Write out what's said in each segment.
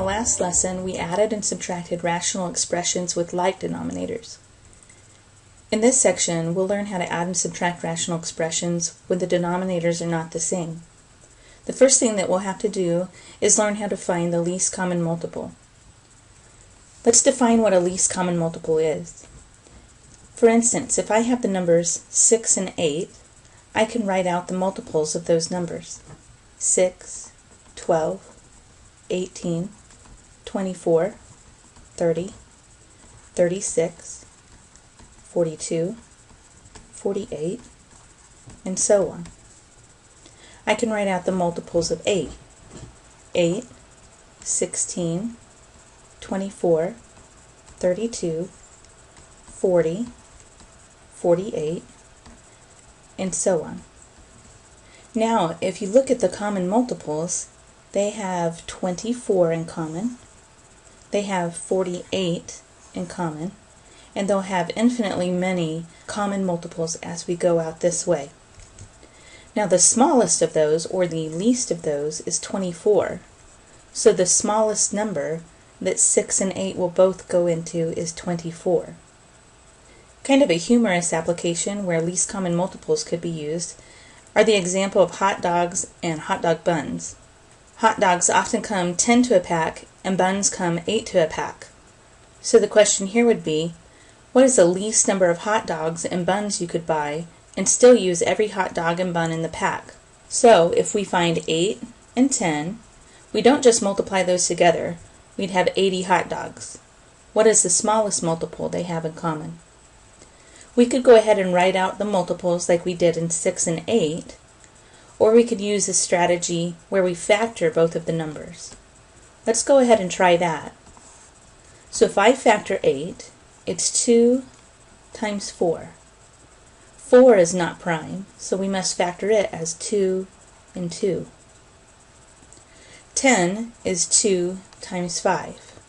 last lesson, we added and subtracted rational expressions with like denominators. In this section, we'll learn how to add and subtract rational expressions when the denominators are not the same. The first thing that we'll have to do is learn how to find the least common multiple. Let's define what a least common multiple is. For instance, if I have the numbers 6 and 8, I can write out the multiples of those numbers. 6, 12, 18, 24, 30, 36, 42, 48, and so on. I can write out the multiples of 8. 8, 16, 24, 32, 40, 48, and so on. Now, if you look at the common multiples, they have 24 in common, they have 48 in common, and they'll have infinitely many common multiples as we go out this way. Now the smallest of those, or the least of those, is 24. So the smallest number that 6 and 8 will both go into is 24. Kind of a humorous application where least common multiples could be used are the example of hot dogs and hot dog buns. Hot dogs often come 10 to a pack and buns come 8 to a pack. So the question here would be, what is the least number of hot dogs and buns you could buy and still use every hot dog and bun in the pack? So if we find 8 and 10, we don't just multiply those together, we'd have 80 hot dogs. What is the smallest multiple they have in common? We could go ahead and write out the multiples like we did in 6 and 8, or we could use a strategy where we factor both of the numbers. Let's go ahead and try that. So if I factor 8, it's 2 times 4. 4 is not prime, so we must factor it as 2 and 2. 10 is 2 times 5.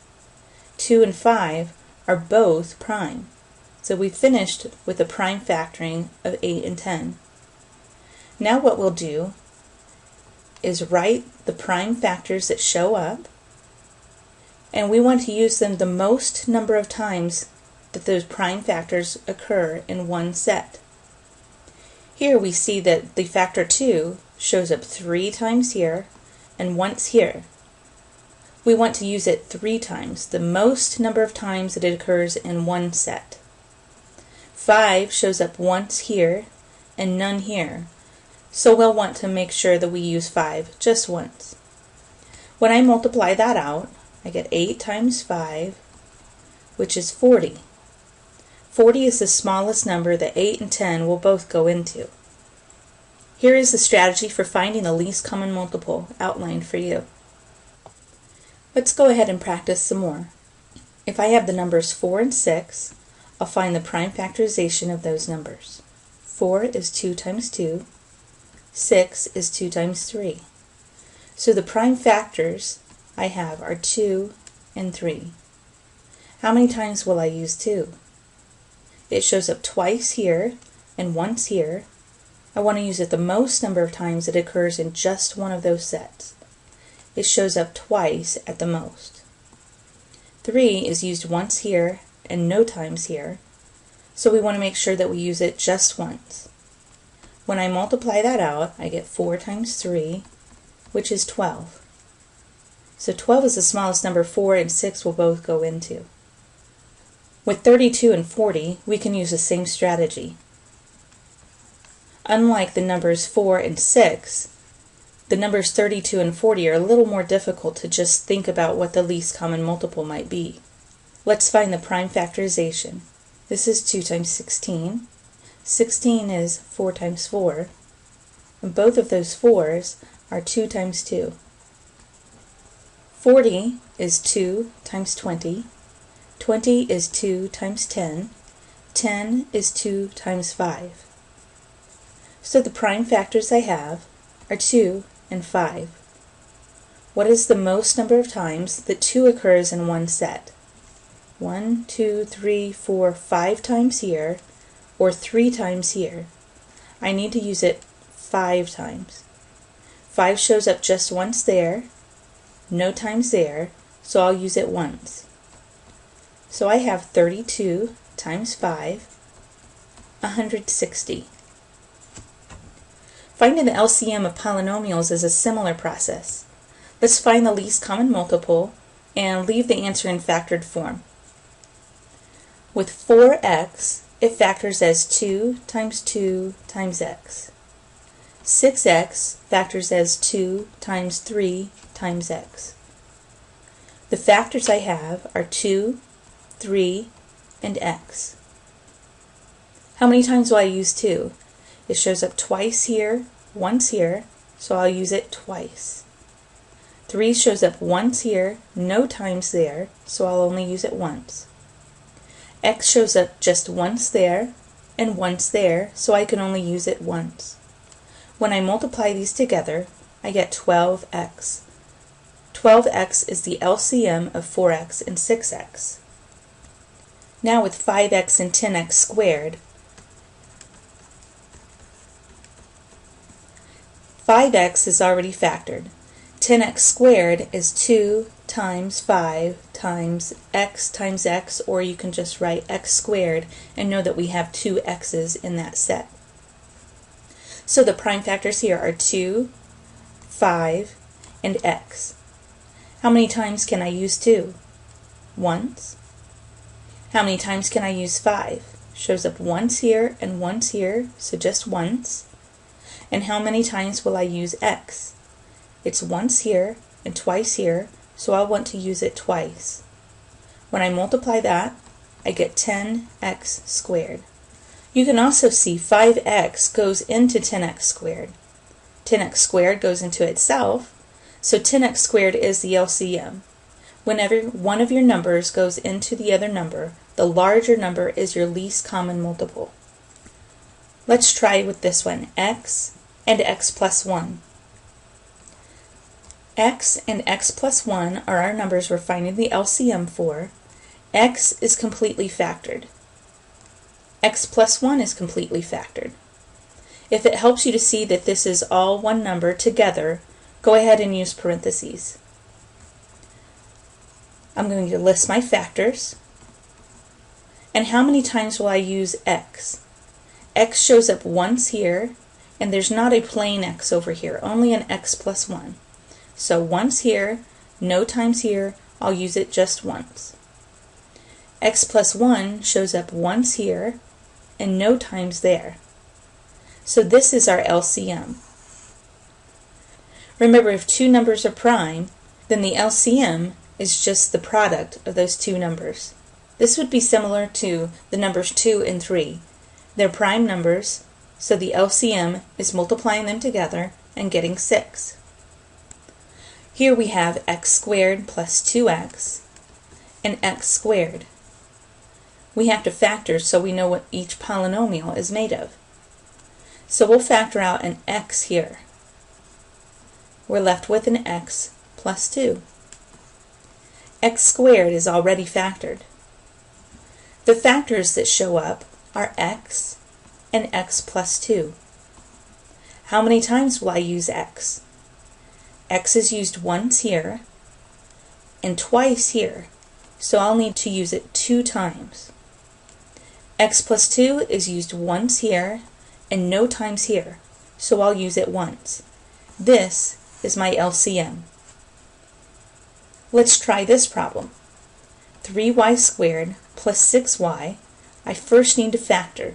2 and 5 are both prime, so we finished with the prime factoring of 8 and 10. Now what we'll do is write the prime factors that show up, and we want to use them the most number of times that those prime factors occur in one set. Here we see that the factor 2 shows up 3 times here and once here. We want to use it 3 times, the most number of times that it occurs in one set. 5 shows up once here and none here, so we'll want to make sure that we use 5 just once. When I multiply that out, I get 8 times 5, which is 40. 40 is the smallest number that 8 and 10 will both go into. Here is the strategy for finding the least common multiple outlined for you. Let's go ahead and practice some more. If I have the numbers 4 and 6, I'll find the prime factorization of those numbers. 4 is 2 times 2, 6 is 2 times 3. So the prime factors I have are 2 and 3. How many times will I use 2? It shows up twice here and once here. I want to use it the most number of times it occurs in just one of those sets. It shows up twice at the most. 3 is used once here and no times here, so we want to make sure that we use it just once. When I multiply that out, I get 4 times 3, which is 12. So 12 is the smallest number 4 and 6 will both go into. With 32 and 40, we can use the same strategy. Unlike the numbers 4 and 6, the numbers 32 and 40 are a little more difficult to just think about what the least common multiple might be. Let's find the prime factorization. This is 2 times 16. 16 is 4 times 4. And both of those 4's are 2 times 2. 40 is 2 times 20. 20 is 2 times 10. 10 is 2 times 5. So the prime factors I have are 2 and 5. What is the most number of times that 2 occurs in one set? 1, 2, 3, 4, 5 times here, or 3 times here. I need to use it 5 times. 5 shows up just once there, no times there, so I'll use it once. So I have 32 times 5, 160. Finding the LCM of polynomials is a similar process. Let's find the least common multiple and leave the answer in factored form. With 4x, it factors as 2 times 2 times x. 6x factors as 2 times 3 times x. The factors I have are 2, 3, and x. How many times will I use 2? It shows up twice here, once here, so I'll use it twice. 3 shows up once here, no times there, so I'll only use it once. X shows up just once there and once there, so I can only use it once. When I multiply these together, I get 12x. 12x is the LCM of 4x and 6x. Now with 5x and 10x squared, 5x is already factored. 10x squared is 2 times 5 times x, or you can just write x squared and know that we have 2 x's in that set. So the prime factors here are 2, 5, and x. How many times can I use 2? Once. How many times can I use 5? Shows up once here and once here, so just once. And how many times will I use x? It's once here and twice here, so I'll want to use it twice. When I multiply that, I get 10x squared. You can also see 5x goes into 10x squared. 10x squared goes into itself, so 10x squared is the LCM. Whenever one of your numbers goes into the other number, the larger number is your least common multiple. Let's try with this one, x and x plus 1. X and x plus 1 are our numbers we're finding the LCM for. X is completely factored. X plus 1 is completely factored. If it helps you to see that this is all one number together, go ahead and use parentheses. I'm going to list my factors. And how many times will I use x? X shows up once here, and there's not a plain x over here, only an x plus 1. So once here, no times here, I'll use it just once. X plus 1 shows up once here, and no times there. So this is our LCM. Remember, if two numbers are prime, then the LCM is just the product of those two numbers. This would be similar to the numbers 2 and 3. They're prime numbers, so the LCM is multiplying them together and getting 6. Here we have x squared plus 2x and x squared. We have to factor so we know what each polynomial is made of. So we'll factor out an x here. We're left with an x plus 2. X squared is already factored. The factors that show up are x and x plus 2. How many times will I use x? X is used once here and twice here, so I'll need to use it 2 times. X plus 2 is used once here and no times here, so I'll use it once. This is my LCM. Let's try this problem. 3y squared plus 6y, I first need to factor.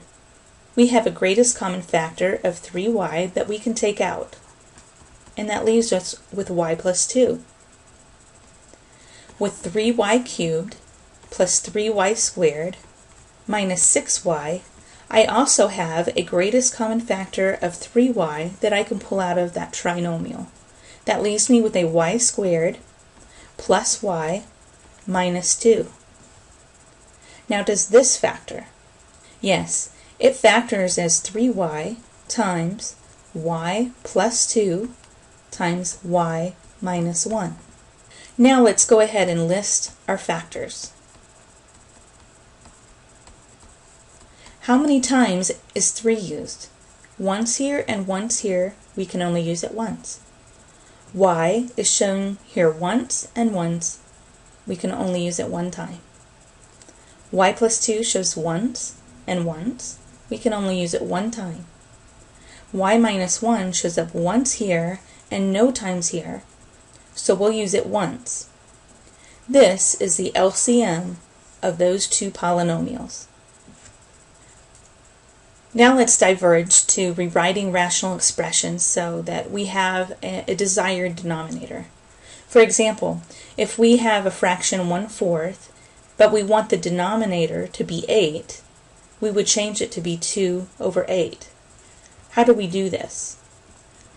We have a greatest common factor of 3y that we can take out, and that leaves us with y plus 2. With 3y cubed plus 3y squared minus 6y, I also have a greatest common factor of 3y that I can pull out of that trinomial. That leaves me with a y squared plus y minus 2. Now does this factor? Yes, it factors as 3y times y plus 2 times y minus 1. Now let's go ahead and list our factors. How many times is 3 used? Once here and once here, we can only use it once. Y is shown here once and once, we can only use it one time. Y plus 2 shows ones and ones. We can only use it one time. Y minus 1 shows up once here and no times here, so we'll use it once. This is the LCM of those two polynomials. Now let's diverge to rewriting rational expressions so that we have a desired denominator. For example, if we have a fraction 1/4, but we want the denominator to be 8, we would change it to be 2/8. How do we do this?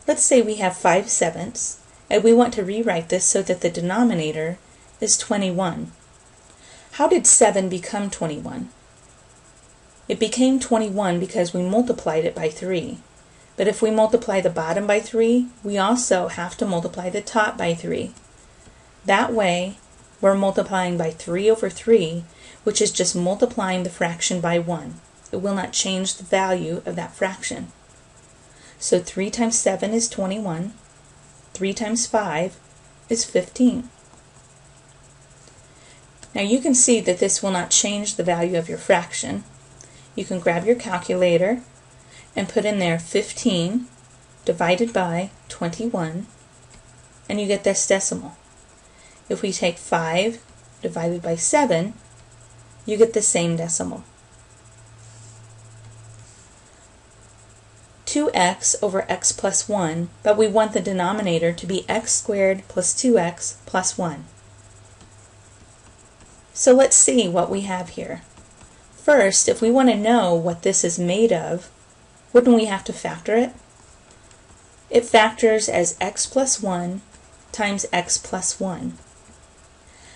Let's say we have 5/7, and we want to rewrite this so that the denominator is 21. How did 7 become 21? It became 21 because we multiplied it by 3. But if we multiply the bottom by 3, we also have to multiply the top by 3. That way, we're multiplying by 3/3, which is just multiplying the fraction by 1. It will not change the value of that fraction. So 3 times 7 is 21. 3 times 5 is 15. Now you can see that this will not change the value of your fraction. You can grab your calculator and put in there 15 divided by 21, and you get this decimal. If we take 5 divided by 7, you get the same decimal. 2x over x plus 1, but we want the denominator to be x squared plus 2x plus 1. So let's see what we have here. First, if we want to know what this is made of, wouldn't we have to factor it? It factors as x plus 1 times x plus 1.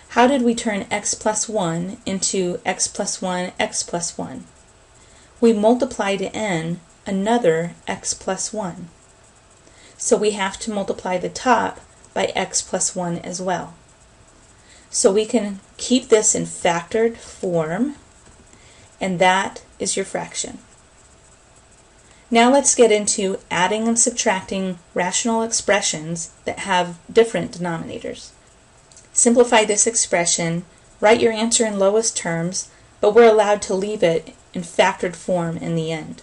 How did we turn x plus 1 into x plus 1, x plus 1? We multiply to n another x plus 1. So we have to multiply the top by x plus 1 as well. So we can keep this in factored form, and that is your fraction. Now let's get into adding and subtracting rational expressions that have different denominators. Simplify this expression, write your answer in lowest terms, but we're allowed to leave it in factored form in the end.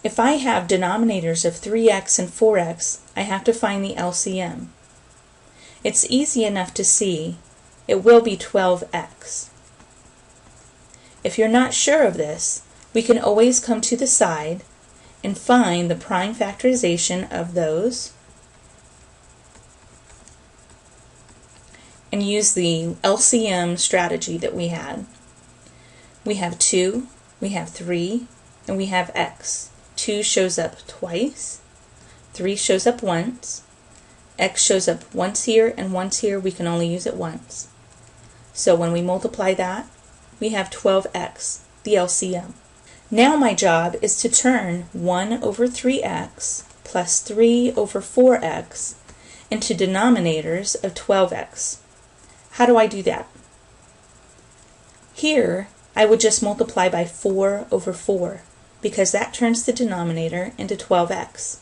If I have denominators of 3x and 4x, I have to find the LCM. It's easy enough to see it will be 12x. If you're not sure of this, we can always come to the side and find the prime factorization of those and use the LCM strategy that we had. We have 2, we have 3, and we have x. 2 shows up twice, 3 shows up once, x shows up once here and once here. We can only use it once. So when we multiply that, we have 12x, the LCM. Now my job is to turn 1 over 3x plus 3 over 4x into denominators of 12x. How do I do that? Here, I would just multiply by 4 over 4, because that turns the denominator into 12x.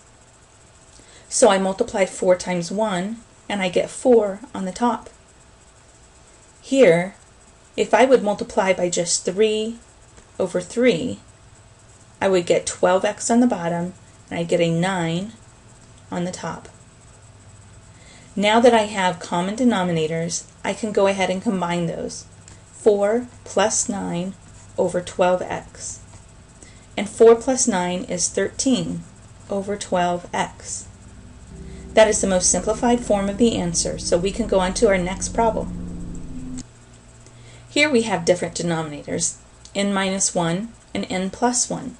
So I multiply 4 times 1, and I get 4 on the top. Here, if I would multiply by just 3 over 3, I would get 12x on the bottom, and I'd get a 9 on the top. Now that I have common denominators, I can go ahead and combine those. 4 plus 9 over 12x. And 4 plus 9 is 13 over 12x. That is the most simplified form of the answer, so we can go on to our next problem. Here we have different denominators, n minus 1 and n plus 1.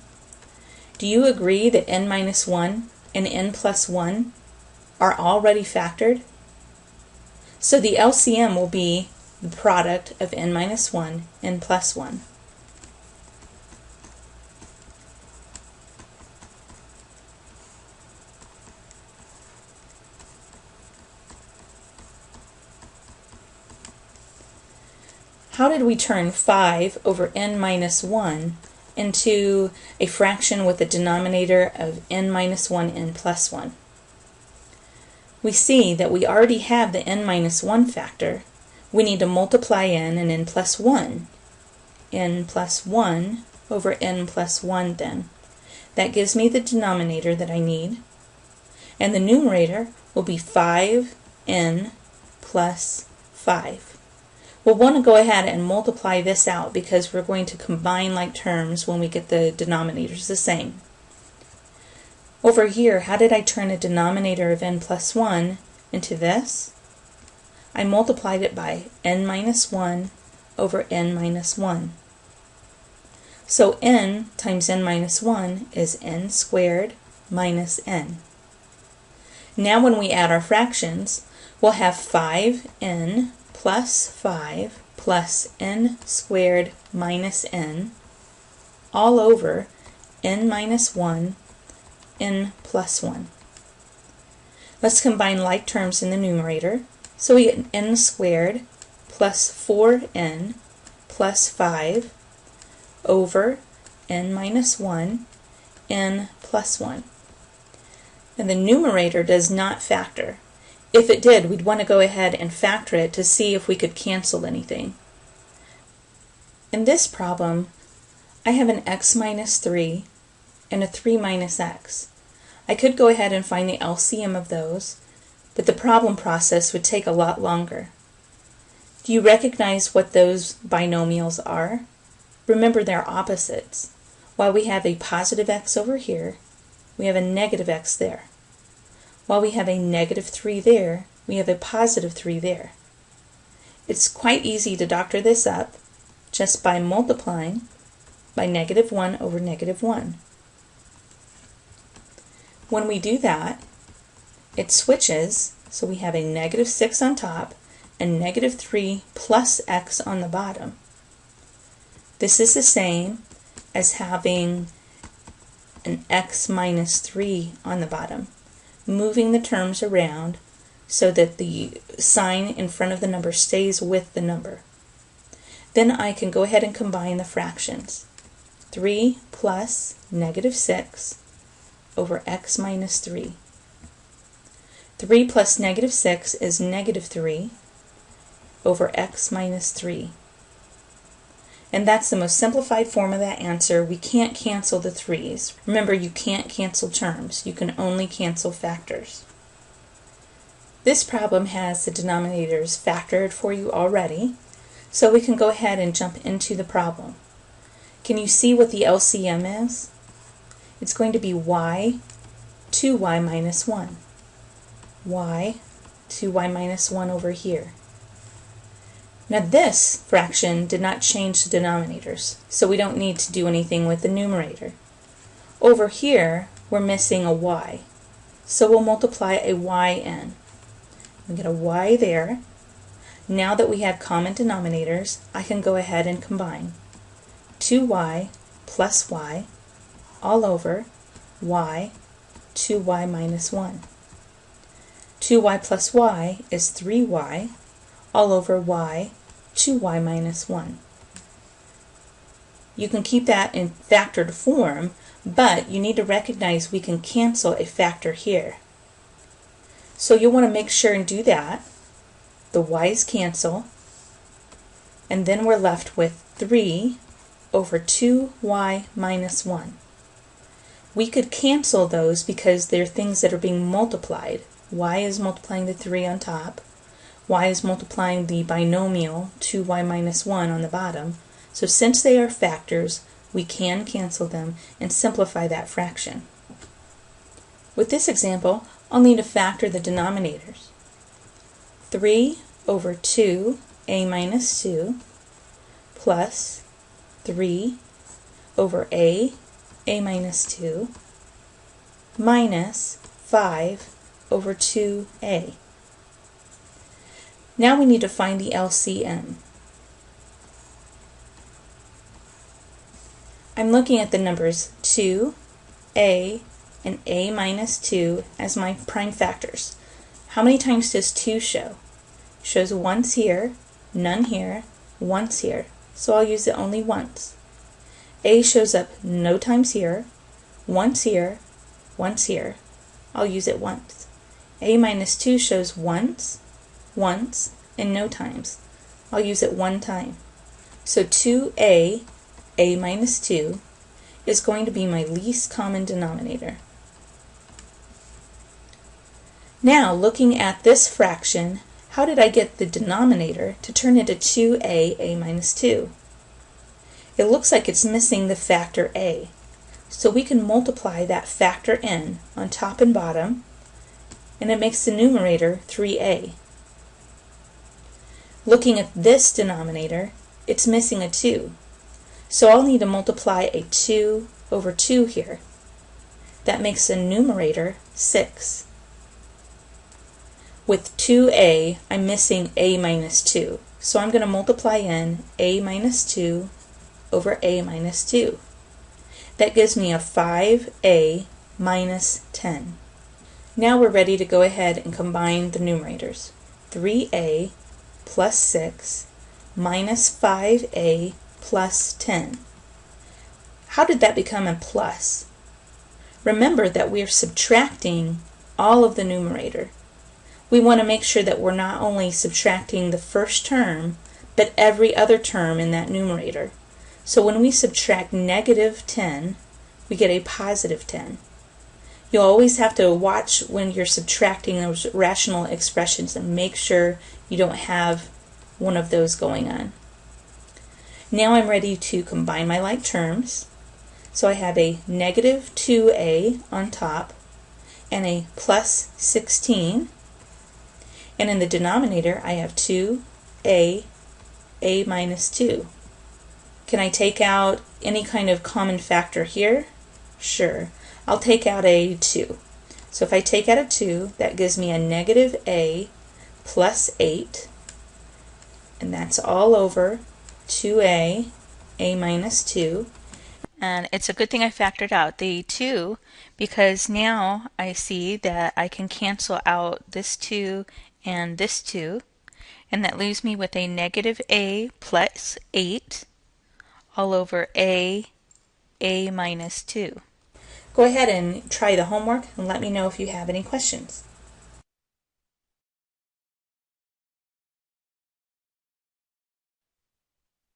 Do you agree that n minus 1 and n plus 1 are already factored? So the LCM will be the product of n minus 1 and plus 1. How did we turn 5 over n minus 1 into a fraction with a denominator of n minus 1 n plus 1? We see that we already have the n minus 1 factor, we need to multiply n and n plus 1. N plus 1 over n plus 1 then. That gives me the denominator that I need. And the numerator will be 5n plus 5. We'll want to go ahead and multiply this out because we're going to combine like terms when we get the denominators the same. Over here, how did I turn a denominator of n plus 1 into this? I multiplied it by n minus 1 over n minus 1. So n times n minus 1 is n squared minus n. Now when we add our fractions, we'll have 5n plus 5 plus n squared minus n all over n minus 1, n plus 1. Let's combine like terms in the numerator. So we get n squared plus 4n plus 5 over n minus 1, n plus 1. And the numerator does not factor. If it did, we'd want to go ahead and factor it to see if we could cancel anything. In this problem, I have an x minus 3 and a 3 minus x. I could go ahead and find the LCM of those, but the problem process would take a lot longer. Do you recognize what those binomials are? Remember, they're opposites. While we have a positive x over here, we have a negative x there. While we have a negative 3 there, we have a positive 3 there. It's quite easy to doctor this up just by multiplying by negative 1 over negative 1. When we do that, it switches, so we have a negative 6 on top and negative 3 plus x on the bottom. This is the same as having an x minus 3 on the bottom, moving the terms around so that the sign in front of the number stays with the number. Then I can go ahead and combine the fractions. 3 plus negative 6 over x minus 3. 3 plus negative 6 is negative 3 over x minus 3. And that's the most simplified form of that answer. We can't cancel the 3's. Remember, you can't cancel terms. You can only cancel factors. This problem has the denominators factored for you already, so we can go ahead and jump into the problem. Can you see what the LCM is? It's going to be y 2y minus 1. Y 2y minus 1 over here. Now this fraction did not change the denominators, so we don't need to do anything with the numerator. Over here, we're missing a y, so we'll multiply a yn. We get a y there. Now that we have common denominators, I can go ahead and combine 2y plus y all over y 2y minus 1. 2y plus y is 3y all over y 2y minus 1. You can keep that in factored form, but you need to recognize we can cancel a factor here. So you'll want to make sure and do that. The y's cancel, and then we're left with 3 over 2y minus 1. We could cancel those because they're things that are being multiplied. Y is multiplying the 3 on top. Y is multiplying the binomial 2y minus 1 on the bottom. So since they are factors, we can cancel them and simplify that fraction. With this example, I'll need to factor the denominators. 3 over 2a minus 2 plus 3 over a minus 2 minus 5 over 2a. Now we need to find the LCM. I'm looking at the numbers 2, a, and a minus 2 as my prime factors. How many times does 2 show? It shows once here, none here, once here. So I'll use it only once. A shows up no times here, once here, once here. I'll use it once. A minus 2 shows once, and no times. I'll use it one time. So 2a, a minus 2, is going to be my least common denominator. Now, looking at this fraction, how did I get the denominator to turn into 2a, a minus 2? It looks like it's missing the factor a. So we can multiply that factor n on top and bottom, and it makes the numerator 3a. Looking at this denominator, it's missing a 2. So I'll need to multiply a 2 over 2 here. That makes the numerator 6. With 2a, I'm missing a minus 2. So I'm going to multiply in a minus 2 over a minus 2. That gives me a 5a minus 10. Now we're ready to go ahead and combine the numerators. 3a plus 6 minus 5a plus 10. How did that become a plus? Remember that we're subtracting all of the numerator. We want to make sure that we're not only subtracting the first term, but every other term in that numerator. So when we subtract negative 10, we get a positive 10. You'll always have to watch when you're subtracting those rational expressions and make sure you don't have one of those going on. Now I'm ready to combine my like terms. So I have a negative 2a on top and a plus 16. And in the denominator, I have 2a, a minus 2. Can I take out any kind of common factor here? Sure. I'll take out a 2. So if I take out a 2, that gives me a negative a plus 8. And that's all over 2a, a minus 2. And it's a good thing I factored out the 2, because now I see that I can cancel out this 2 and this 2, and that leaves me with a negative a plus 8 all over a minus 2. Go ahead and try the homework and let me know if you have any questions.